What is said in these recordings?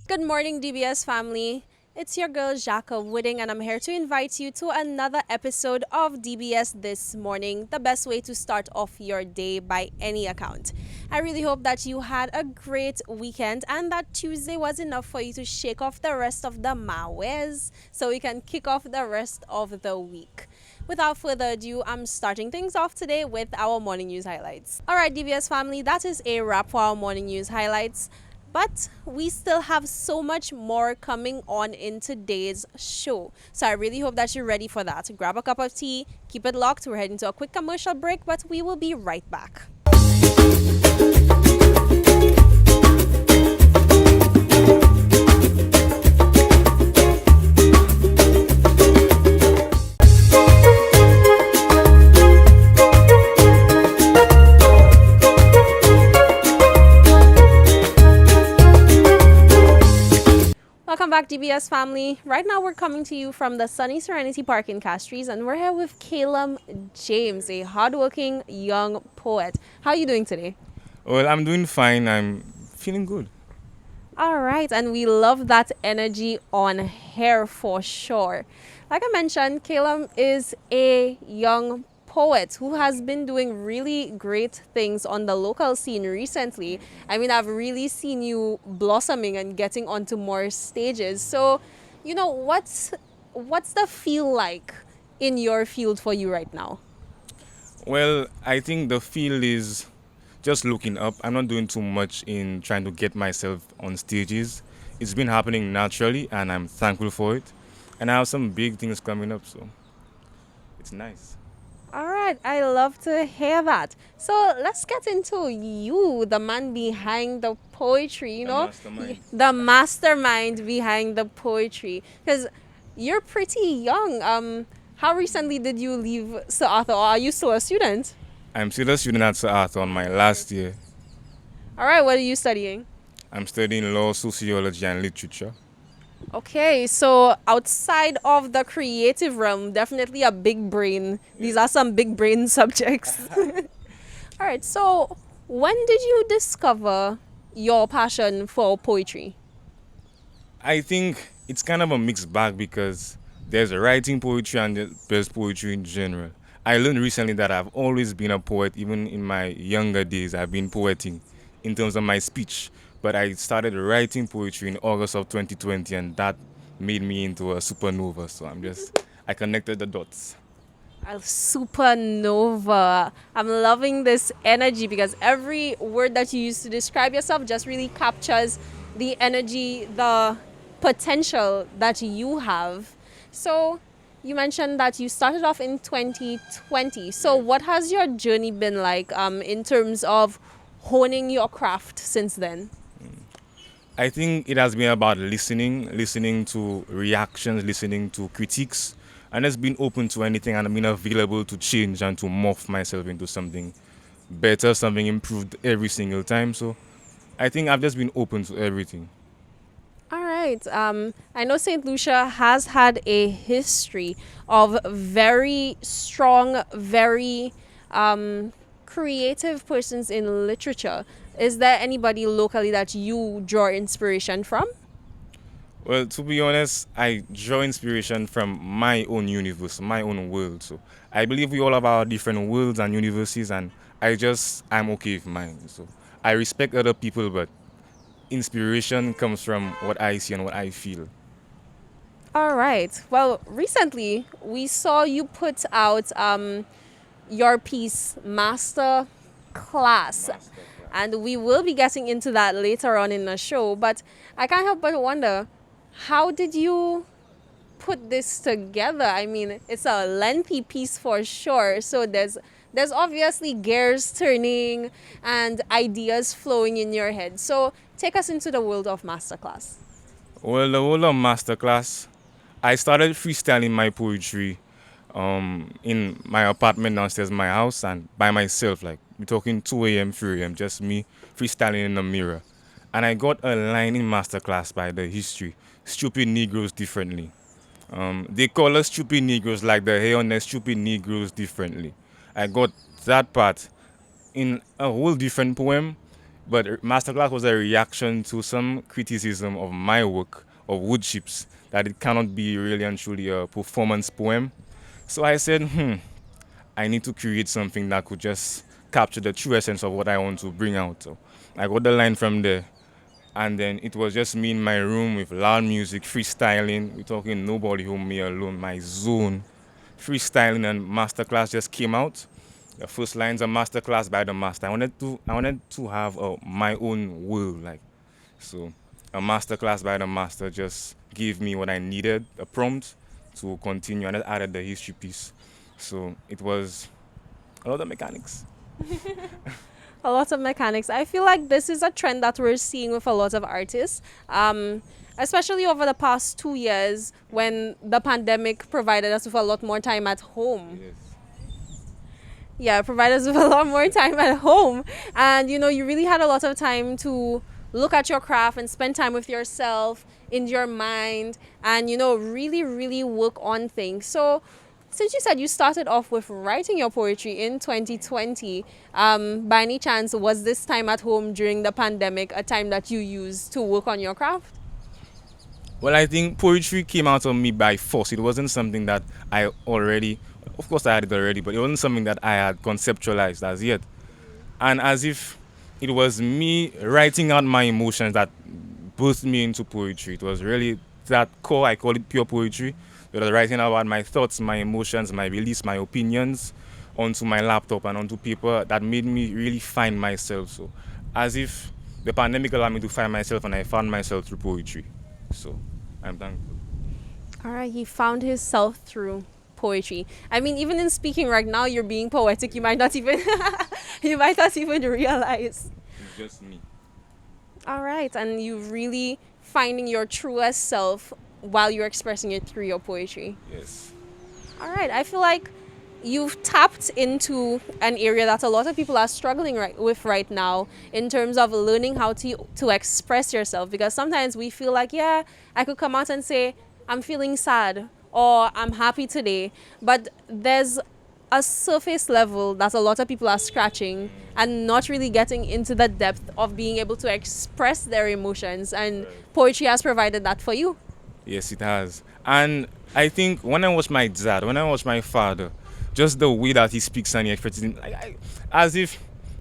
Good morning, DBS family. It's your girl, Jacques Wooding, and I'm here to invite you to another episode of DBS This Morning, the best way to start off your day by any account. I really hope that you had a great weekend and that Tuesday was enough for you to shake off the rest of the mawes so we can kick off the rest of the week. Without further ado, I'm starting things off today with our morning news highlights. All right, DBS family, that is a wrap for our morning news highlights. But we still have so much more coming on in today's show. So I really hope that you're ready for that. Grab a cup of tea, keep it locked. We're heading to a quick commercial break, but we will be right back. Welcome back, DBS family. Right now, we're coming to you from the sunny Serenity Park in Castries, and we're here with Calum James, a hardworking young poet. How are you doing today? Well, I'm doing fine. I'm feeling good. All right, and we love that energy on hair for sure. Like I mentioned, Calum is a young poet who has been doing really great things on the local scene recently. I mean, I've really seen you blossoming and getting onto more stages. So, what's the feel like in your field for you right now? Well, I think the field is just looking up. I'm not doing too much in trying to get myself on stages. It's been happening naturally, and I'm thankful for it. And I have some big things coming up, so it's nice. All right, I love to hear that. So let's get into you, the man behind the poetry, Mastermind. the mastermind behind the poetry. Because you're pretty young. How recently did you leave Sir Arthur, or are you still a student? I'm still a student at Sir Arthur on my last year. All right, what are you studying? I'm studying law, sociology, and literature. Okay, so outside of the creative realm, definitely a big brain. These are some big brain subjects. All right, so when did you discover your passion for poetry? I think it's kind of a mixed bag because there's writing poetry and there's poetry in general. I learned recently that I've always been a poet, even in my younger days. I've been poeting in terms of my speech, but I started writing poetry in August of 2020, and that made me into a supernova. So I connected the dots. A supernova. I'm loving this energy because every word that you use to describe yourself just really captures the energy, the potential that you have. So, you mentioned that you started off in 2020. So, what has your journey been like in terms of honing your craft since then? I think it has been about listening to reactions, listening to critiques, and just being open to anything and being available to change and to morph myself into something better, something improved every single time. So I think I've just been open to everything. All right. I know St. Lucia has had a history of very strong, very creative persons in literature. Is there anybody locally that you draw inspiration from? Well, to be honest, I draw inspiration from my own universe, my own world. So I believe we all have our different worlds and universes, and I'm okay with mine. So I respect other people, but inspiration comes from what I see and what I feel. All right. Well, recently we saw you put out your piece, Master Class. And we will be getting into that later on in the show. But I can't help but wonder, how did you put this together? I mean, it's a lengthy piece for sure. So there's obviously gears turning and ideas flowing in your head. So take us into the world of Masterclass. Well, the whole of masterclass, I started freestyling my poetry in my apartment downstairs, my house, and by myself. Like we're talking 2 a.m., 3 a.m., just me freestyling in the mirror. And I got a line in masterclass by the history: "Stupid Negroes differently." They call us stupid Negroes like the hair on the stupid Negroes differently. I got that part in a whole different poem But masterclass was a reaction to some criticism of my work of wood chips that it cannot be really and truly a performance poem. So I said, I need to create something that could just capture the true essence of what I want to bring out. So I got the line from there. And then it was just me in my room with loud music, freestyling. We're talking nobody home, me alone, my zone. Freestyling and masterclass just came out. The first lines are masterclass by the master. I wanted to have my own world, like so. A masterclass by the master just gave me what I needed, a prompt to continue, and I added the history piece. So it was a lot of mechanics. A lot of mechanics. I feel like this is a trend that we're seeing with a lot of artists, especially over the past 2 years when the pandemic provided us with a lot more time at home. Yes. Yeah, provide us with a lot more time at home. And you really had a lot of time to look at your craft and spend time with yourself in your mind and really, really work on things. So since you said you started off with writing your poetry in 2020, by any chance was this time at home during the pandemic a time that you used to work on your craft? Well, I think poetry came out of me by force. It wasn't something that I already, of course, I had it already, but it wasn't something that I had conceptualized as yet. And as if it was me writing out my emotions that birthed me into poetry. It was really that core, I call it pure poetry. It was writing about my thoughts, my emotions, my beliefs, my opinions onto my laptop and onto paper that made me really find myself. So, as if the pandemic allowed me to find myself and I found myself through poetry. So, I'm thankful. All right, he found himself through poetry. I mean, even in speaking right now, you're being poetic. You might not even you might not even realize. It's just me. All right, and you really finding your truest self while you're expressing it through your poetry. Yes. All right, I feel like you've tapped into an area that a lot of people are struggling with right now in terms of learning how to express yourself, because sometimes we feel like, yeah, I could come out and say I'm feeling sad or I'm happy today, but there's a surface level that a lot of people are scratching and not really getting into the depth of being able to express their emotions, and poetry has provided that for you. Yes, it has. And I think when I watch my dad, when I watch my father, just the way that he speaks and he expresses it, as if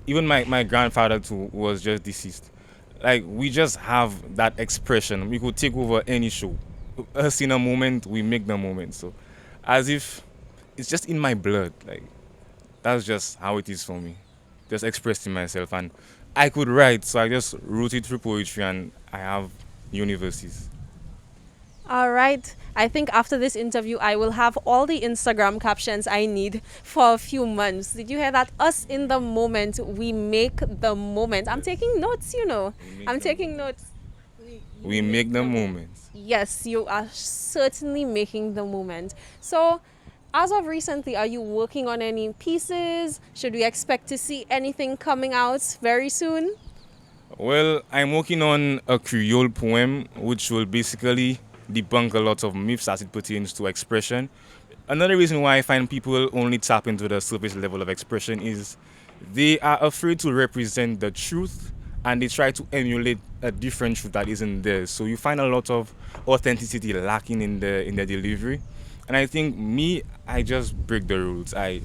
even my grandfather too was just deceased. Like we just have that expression. We could take over any show. Us in a moment, we make the moment. So as if it's just in my blood. Like that's just how it is for me. Just expressing myself, and I could write, so I just wrote it through poetry, and I have universities. All right. I think after this interview, I will have all the Instagram captions I need for a few months. Did you hear that? Us in the moment, we make the moment. I'm taking notes. I'm taking notes. We make the moments. Yes, you are certainly making the moment. So, as of recently, are you working on any pieces? Should we expect to see anything coming out very soon? Well, I'm working on a Creole poem which will basically debunk a lot of myths as it pertains to expression. Another reason why I find people only tap into the surface level of expression is they are afraid to represent the truth and they try to emulate a different truth that isn't theirs. So you find a lot of authenticity lacking in the delivery. And I think me, I just break the rules. I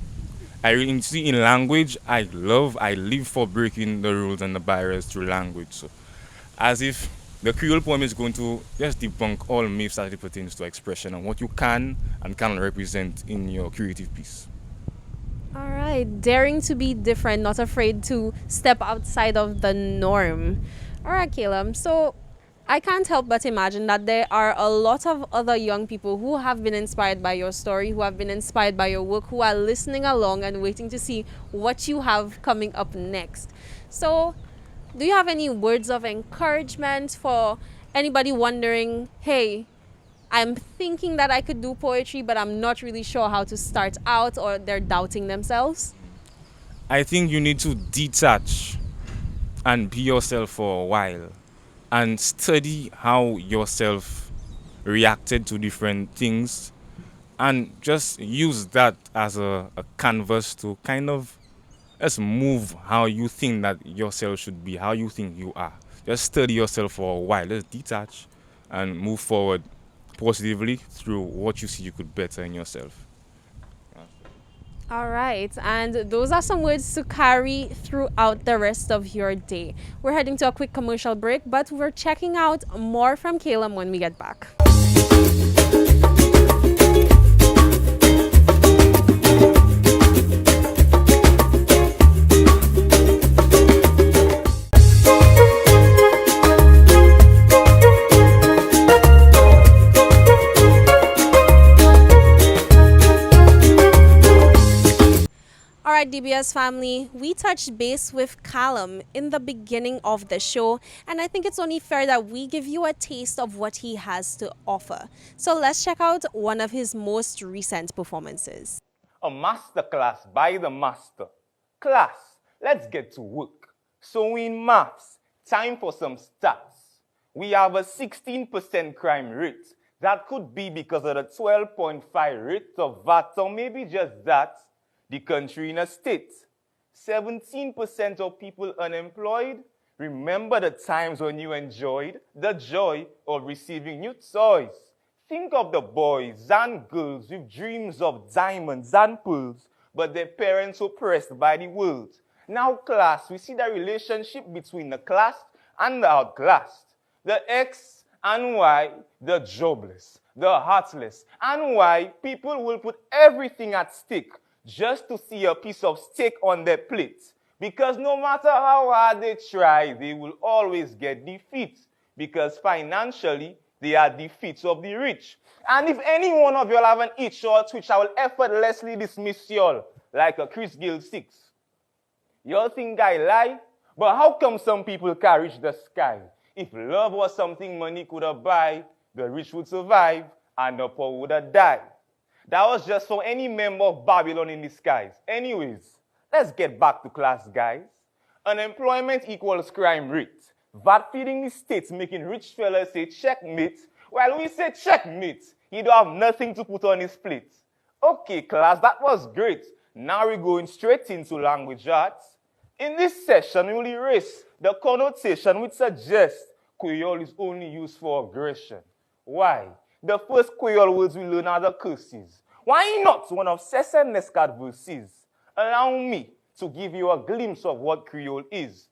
really see in language, I live for breaking the rules and the barriers through language. So, as if the Creole poem is going to just debunk all myths as it pertains to expression and what you can and cannot represent in your creative piece. All right, daring to be different, not afraid to step outside of the norm. All right, Caleb. So I can't help but imagine that there are a lot of other young people who have been inspired by your story, who have been inspired by your work, who are listening along and waiting to see what you have coming up next. So, do you have any words of encouragement for anybody wondering, hey, I'm thinking that I could do poetry, but I'm not really sure how to start out, or they're doubting themselves? I think you need to detach and be yourself for a while and study how yourself reacted to different things and just use that as a canvas to kind of Just move how you think that yourself should be, how you think you are. Just study yourself for a while. Just detach and move forward positively through what you see you could better in yourself. All right, and those are some words to carry throughout the rest of your day. We're heading to a quick commercial break, but we're checking out more from Calum when we get back. All right, DBS family, we touched base with Callum in the beginning of the show, and I think it's only fair that we give you a taste of what he has to offer. So let's check out one of his most recent performances. A masterclass by the master. Class, let's get to work. So in maths, time for some stats. We have a 16% crime rate. That could be because of the 12.5 rate of VAT, or maybe just that. The country in a state. 17% of people unemployed. Remember the times when you enjoyed the joy of receiving new toys. Think of the boys and girls with dreams of diamonds and pearls, but their parents oppressed by the world. Now, class, we see the relationship between the classed and the outclassed. The X and Y, the jobless, the heartless, and why people will put everything at stake just to see a piece of steak on their plate. Because no matter how hard they try, they will always get defeat. Because financially, they are defeats of the rich. And if any one of y'all have an itch or a twitch, I will effortlessly dismiss y'all like a Chris Gill 6. Y'all think I lie? But how come some people can reach the sky? If love was something money could have buy, the rich would survive and the poor would have died. That was just for any member of Babylon in disguise. Anyways, let's get back to class, guys. Unemployment equals crime rate. VAT feeding the states making rich fellas say checkmate, while we say checkmate, he don't have nothing to put on his plate. Okay, class, that was great. Now we're going straight into language arts. In this session, we will erase the connotation which suggests Creole is only used for aggression. Why? The first Creole words we learn are the curses. Why not one of Cesar Nescat verses? Allow me to give you a glimpse of what Creole is.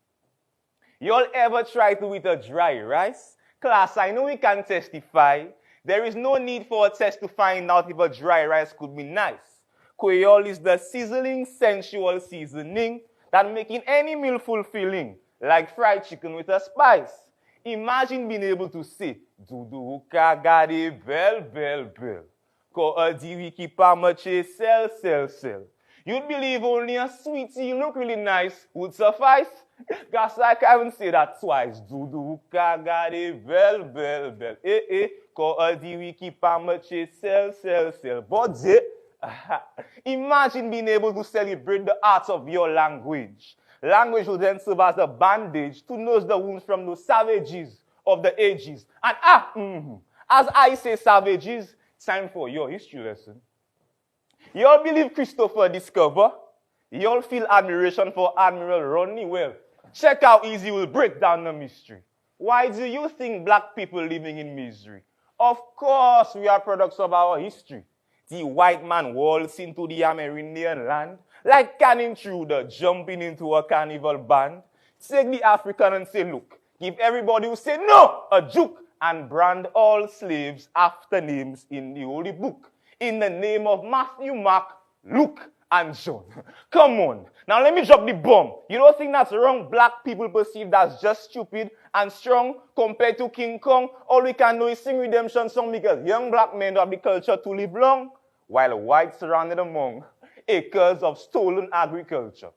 Y'all ever try to eat a dry rice? Class, I know we can testify. There is no need for a test to find out if a dry rice could be nice. Creole is the sizzling, sensual seasoning that making any meal fulfilling, like fried chicken with a spice. Imagine being able to say, Doudou kagade bel bel bel. Ko a diwi ki pa mache sel sel sel. You'd believe only a sweetie look really nice would suffice. Guess I can't say that twice. Doudou kagade bel bel bel. Ko a diwi ki pa mache sel sel sel. Bodje. Imagine being able to celebrate the art of your language. Language will then serve as a bandage to nurse the wounds from those savages of the ages. And as I say savages, time for your history lesson. Y'all believe Christopher discovered? Y'all feel admiration for Admiral Rodney? Well, check how easy we'll break down the mystery. Why do you think black people living in misery? Of course, we are products of our history. The white man waltzed into the Amerindian land, like Can Intruder jumping into a carnival band. Take the African and say, look, give everybody who say no a juke and brand all slaves after names in the Holy Book. In the name of Matthew, Mark, Luke, and John. Come on. Now let me drop the bomb. You don't think that's wrong? Black people perceived as just stupid and strong compared to King Kong. All we can do is sing redemption song because young black men don't have the culture to live long, while whites surrounded among acres of stolen agriculture.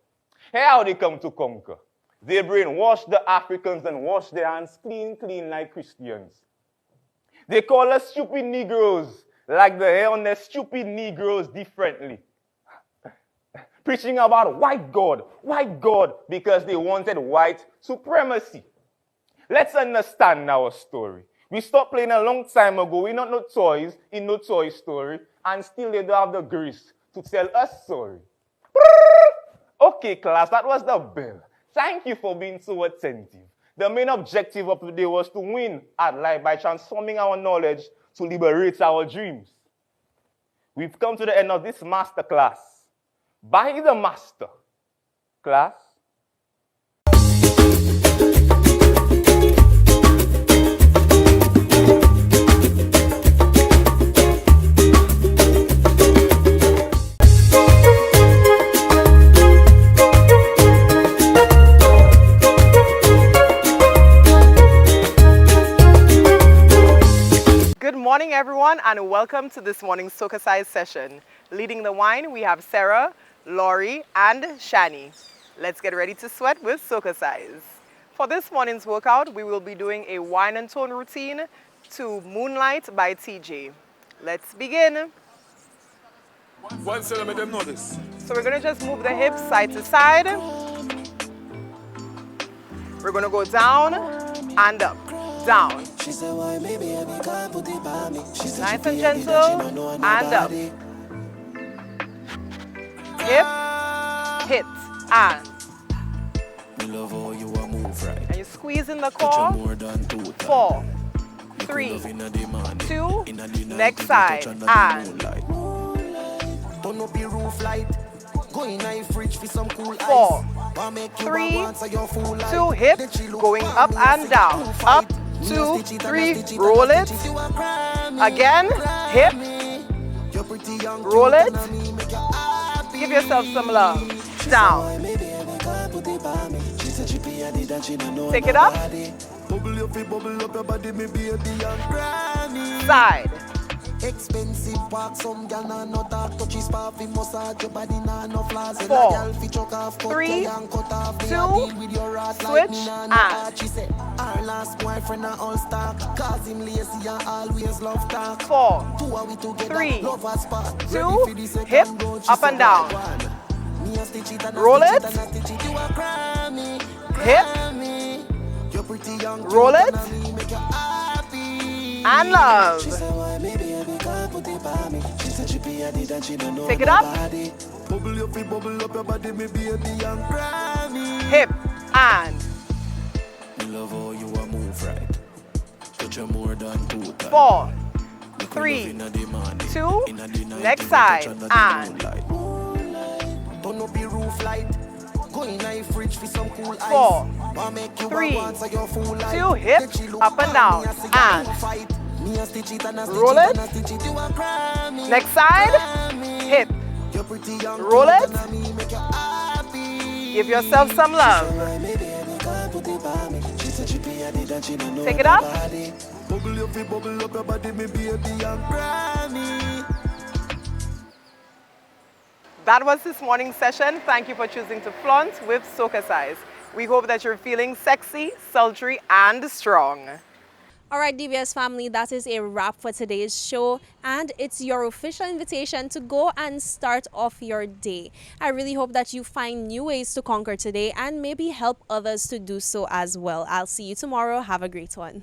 Here how they come to conquer. They brainwash the Africans and wash their hands clean like Christians. They call us stupid Negroes, like the hair on their stupid Negroes differently. Preaching about white God, because they wanted white supremacy. Let's understand our story. We stopped playing a long time ago. We not no toys in no Toy Story, and still they don't have the grace to tell us sorry. Okay, class, that was the bell. Thank you for being so attentive. The main objective of the day was to win at life by transforming our knowledge to liberate our dreams. We've come to the end of this master class. By the master. Class. Good morning, everyone, and welcome to this morning's Soca Size session. Leading the wine, we have Sarah, Laurie, and Shani. Let's get ready to sweat with Soca Size. For this morning's workout, we will be doing a wine and tone routine to Moonlight by TJ. Let's begin. One second, let them know this. So we're going to just move the hips side to side. We're going to go down and up. Down. Nice and gentle, and up. Hip, hit, and. And you squeeze in the core. 4, 3, 2, next side, and. 4, 3, 2, hip, going up and down. Up, 2, 3, roll it. Again, hip, roll it. Give yourself some love. Down. Take it up. Side. Expensive park, some gal na no talk, touchy spark, we massage your body na no flaws. 4, 3, 2, switch, and. She said, our last boyfriend na all star, cause him lazy and always love talk. 4, 3, 2, hip, up and down. Roll it. Hip. Roll it. And love. Take it up. Hip and. 4, 3, 2, next side, and. 4, 3, 2, hip, up and down, and. Roll it. Next side, hip. Roll it. Give yourself some love. Take it up. That was this morning's session. Thank you for choosing to flaunt with Soca Size. We hope that you're feeling sexy, sultry, and strong. All right, DBS family, that is a wrap for today's show, and it's your official invitation to go and start off your day. I really hope that you find new ways to conquer today and maybe help others to do so as well. I'll see you tomorrow. Have a great one.